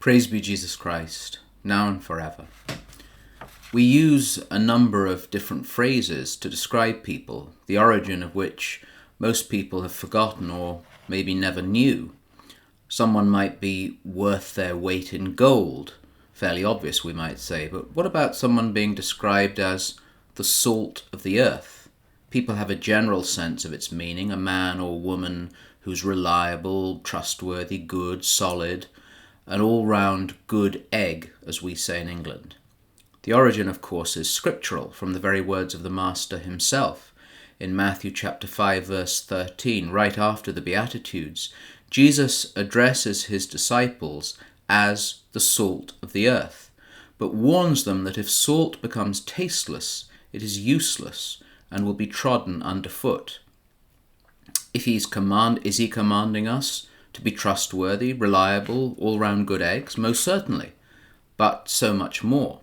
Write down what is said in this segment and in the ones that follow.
Praise be Jesus Christ, now and forever. We use a number of different phrases to describe people, the origin of which most people have forgotten or maybe never knew. Someone might be worth their weight in gold, fairly obvious we might say, but what about someone being described as the salt of the earth? People have a general sense of its meaning, a man or woman who's reliable, trustworthy, good, solid, an all-round good egg, as we say in England. The origin, of course, is scriptural, from the very words of the Master himself. In Matthew chapter 5, verse 13, right after the Beatitudes, Jesus addresses his disciples as the salt of the earth, but warns them that if salt becomes tasteless, it is useless and will be trodden underfoot. Is he commanding us to be trustworthy, reliable, all-round good eggs? Most certainly, but so much more.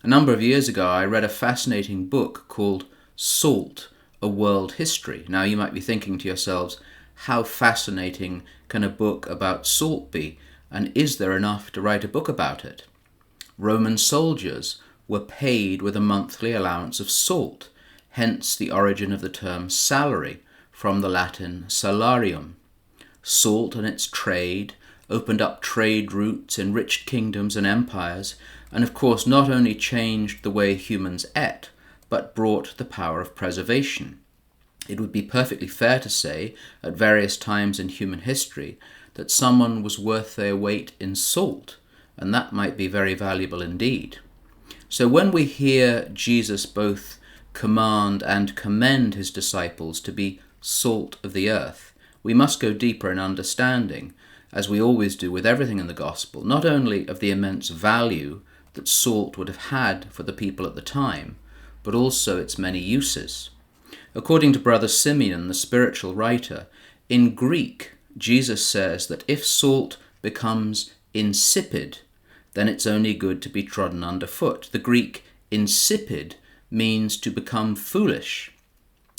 A number of years ago, I read a fascinating book called Salt, A World History. Now, you might be thinking to yourselves, how fascinating can a book about salt be, and is there enough to write a book about it? Roman soldiers were paid with a monthly allowance of salt, hence the origin of the term salary, from the Latin salarium. Salt and its trade opened up trade routes, enriched kingdoms and empires, and of course not only changed the way humans ate, but brought the power of preservation. It would be perfectly fair to say, at various times in human history, that someone was worth their weight in salt, and that might be very valuable indeed. So when we hear Jesus both command and commend his disciples to be salt of the earth, we must go deeper in understanding, as we always do with everything in the gospel, not only of the immense value that salt would have had for the people at the time, but also its many uses. According to Brother Simeon, the spiritual writer, in Greek, Jesus says that if salt becomes insipid, then it's only good to be trodden underfoot. The Greek insipid means to become foolish.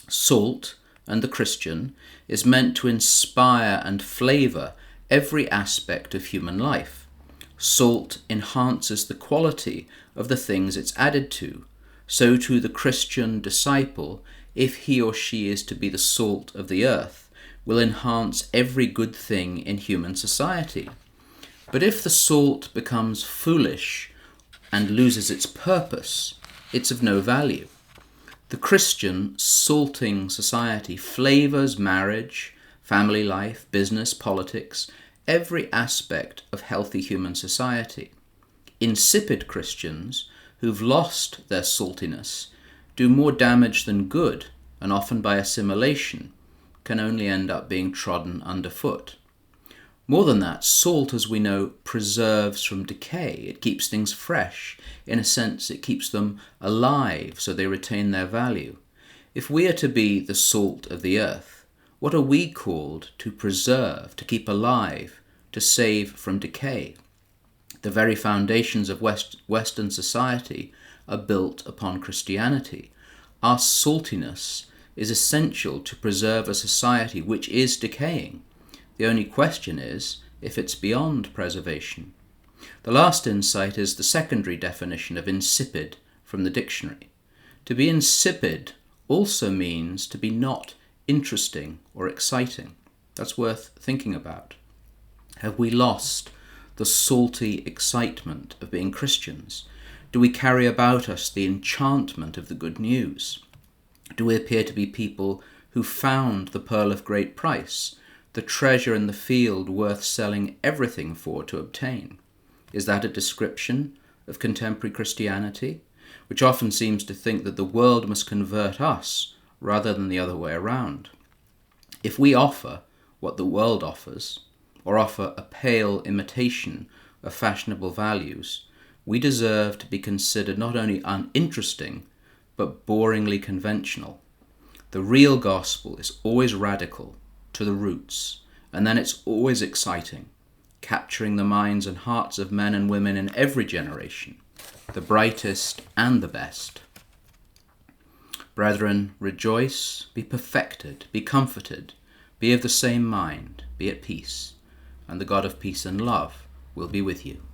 Salt, and the Christian, is meant to inspire and flavour every aspect of human life. Salt enhances the quality of the things it's added to. So too the Christian disciple, if he or she is to be the salt of the earth, will enhance every good thing in human society. But if the salt becomes foolish and loses its purpose, it's of no value. The Christian salting society flavours marriage, family life, business, politics, every aspect of healthy human society. Insipid Christians, who've lost their saltiness, do more damage than good, and often by assimilation, can only end up being trodden underfoot. More than that, salt, as we know, preserves from decay. It keeps things fresh. In a sense, it keeps them alive so they retain their value. If we are to be the salt of the earth, what are we called to preserve, to keep alive, to save from decay? The very foundations of Western society are built upon Christianity. Our saltiness is essential to preserve a society which is decaying. The only question is if it's beyond preservation. The last insight is the secondary definition of insipid from the dictionary. To be insipid also means to be not interesting or exciting. That's worth thinking about. Have we lost the salty excitement of being Christians? Do we carry about us the enchantment of the good news? Do we appear to be people who found the pearl of great price, the treasure in the field worth selling everything for to obtain? Is that a description of contemporary Christianity, which often seems to think that the world must convert us rather than the other way around? If we offer what the world offers, or offer a pale imitation of fashionable values, we deserve to be considered not only uninteresting, but boringly conventional. The real gospel is always radical, to the roots, and then it's always exciting, capturing the minds and hearts of men and women in every generation, the brightest and the best. Brethren, rejoice, be perfected, be comforted, be of the same mind, be at peace, and the God of peace and love will be with you.